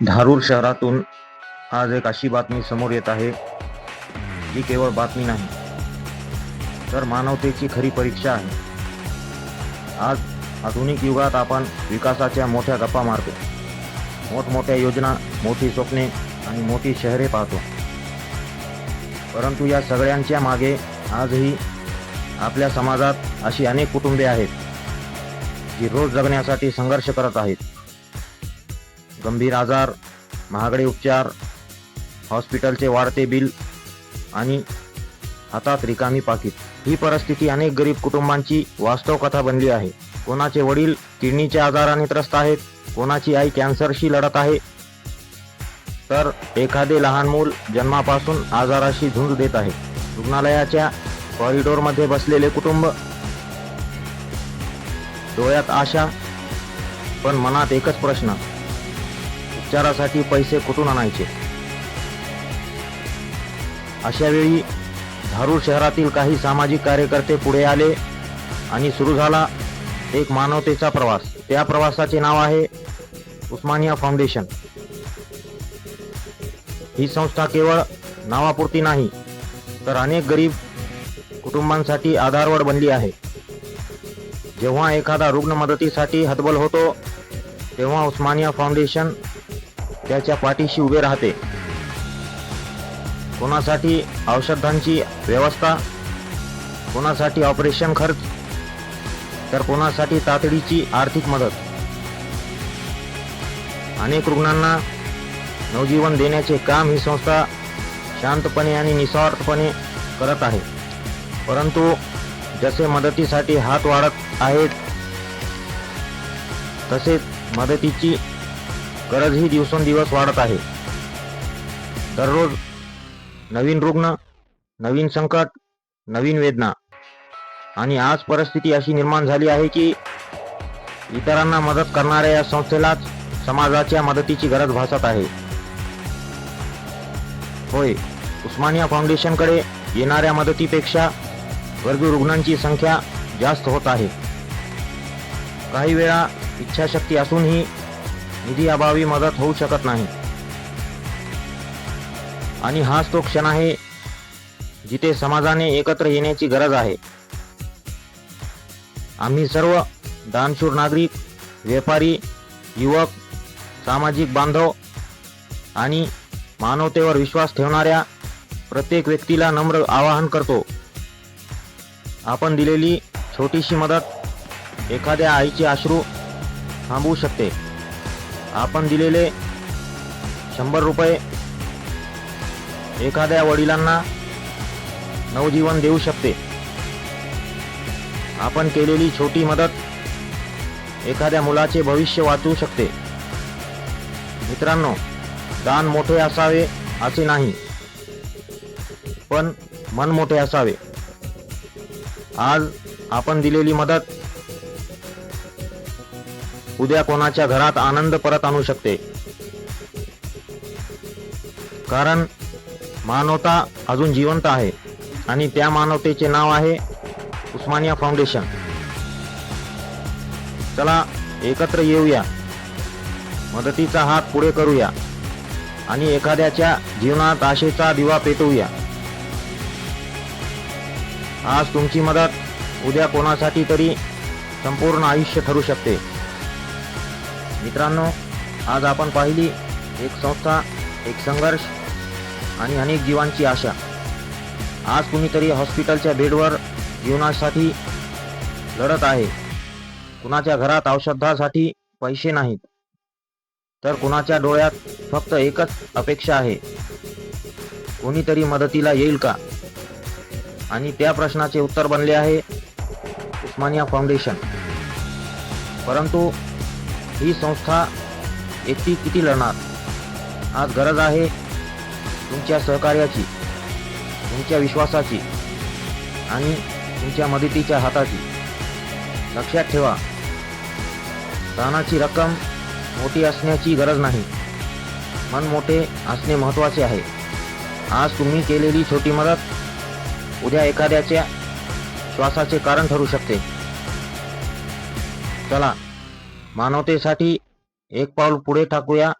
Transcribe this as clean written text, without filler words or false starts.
धारूर शहरातून आज एक अशी बातमी समोर येत आहे जी केवळ बातमी नाही तर मानवतेची खरी परीक्षा आहे। आज आधुनिक युगात आपण विकासाच्या मोठ्या गप्पा मारतो, मोठमोठ्या योजना, मोठी स्वप्ने आणि मोठी शहरे पाहतो, परंतु या सगळ्यांच्या मागे आजही आपल्या समाजात अशी अनेक कुटुंबे आहेत जी रोज जगण्यासाठी संघर्ष करत आहेत। गंभीर आजार, महागडे उपचार, हॉस्पिटलचे वाढते बिल आणि हातात रिकामी पाकिट, ही परिस्थिती अनेक गरीब कुटुंबांची वास्तव कथा बनली आहे। कोणाचे वडील किडनीच्या आजाराने त्रस्त आहेत, कोणाची आई कॅन्सरशी लढत आहे, तर एखादे लहान मूल जन्मापासून आजाराशी झुंज देत आहे। रुग्णालयाच्या कॉरिडॉरमध्ये बसलेले कुटुंब, डोळ्यात आशा पण मनात एकच प्रश्न, उपचारासाठी पैसे कुठून आणायचे। अशा वेळी धारूर शहरातील काही सामाजिक कार्यकर्ते पुढे आले आणि सुरू झाला एक मानवतेचा प्रवास। त्या प्रवासाचे नाव आहे उस्मानिया फाउंडेशन। ही संस्था केवळ नावापुरती नाही तर अनेक गरीब कुटुंबांसाठी आधारवड बनली आहे। जेव्हा एखादा रुग्ण मदतीसाठी हतबल होतो तेव्हा उस्मानिया फाउंडेशन त्याच्या पाठीशी उभे राहते। कोणासाठी औषधांची व्यवस्था, कोणासाठी ऑपरेशन खर्च, तर कोणासाठी तातडीची आर्थिक मदत। अनेक रुग्णांना नवजीवन देण्याचे काम ही संस्था शांतपणे आणि निस्वार्थपणे करत आहे। परंतु जसे मदतीसाठी हात वाढत आहेत तसेच मदतीची गरजही दिवसेंदिवस वाढत आहे। दररोज नवीन रुग्ण, नवीन संकट, नवीन वेदना, आणि आज परिस्थिती अशी निर्माण झाली आहे की इतरांना मदत करणाऱ्या या संस्थेलाच समाजाच्या मदतीची गरज भासत आहे। होय, उस्मानिया फाउंडेशनकडे येणाऱ्या मदतीपेक्षा गरजू रुग्णांची संख्या जास्त होत आहे। काही वेळा इच्छाशक्ती असूनही निधी अभावी मदत होऊ शकत नाही, आणि हाच तो क्षण आहे जिथे समाजाने एकत्र येण्याची गरज आहे। आम्ही सर्व दानशूर नागरिक, व्यापारी, युवक, सामाजिक बांधव आणि मानवतेवर विश्वास ठेवणाऱ्या प्रत्येक व्यक्तीला नम्र आवाहन करतो। आपण दिलेली छोटीशी मदत एखाद्या आईचे अश्रू थांबवू शकते। आपण दिलेले 100 रुपये एखाद्या वडिलांना नवजीवन देऊ शकते। आपण केलेली छोटी मदत एखाद्या मुलाचे भविष्य वाचवू शकते। मित्रांनो, दान मोठे असावे असे नाही, पण मन मोठे असावे। आज आपण दिलेली मदत उद्या कोणाच्या घरात आनंद परत आणू शकते, कारण मानवता अजून जिवंत आहे आणि त्या मानवतेचे नाव आहे उस्मानिया फाउंडेशन। चला एकत्र येऊया, मदतीचा हात पुढे करूया आणि एखाद्याच्या जीवनात आशेचा दिवा पेटवूया। आज तुमची मदत उद्या कोणासाठी तरी संपूर्ण आयुष्य ठरू शकते। मित्रांनो, आज आपण पाहिली एक संस्था, एक संघर्ष आणि अनेक जीवांची आशा। आज कुणीतरी हॉस्पिटलच्या बेडवर जीवनासाठी लढत आहे, कुणाच्या घरात औषधासाठी पैसे नाहीत, तर कुणाच्या डोळ्यात फक्त एकच अपेक्षा आहे, कोणीतरी मदतीला येईल का? आणि त्या प्रश्नाचे उत्तर बनले आहे उस्मानिया फाउंडेशन। परंतु ही संस्था एकटी किती लढणार? आज गरज आहे तुमच्या सहकार्याची, तुमच्या विश्वासाची आणि तुमच्या मदतीच्या हाताची। लक्षात ठेवा, दानाची रक्कम मोठी असण्याची गरज नाही, मन मोठे असणे महत्त्वाचे आहे। आज तुम्ही केलेली छोटी मदत उद्या एखाद्याच्या श्वासाचे कारण ठरू शकते। चला, मानवतेसाठी एक पाऊल पुढे टाकूया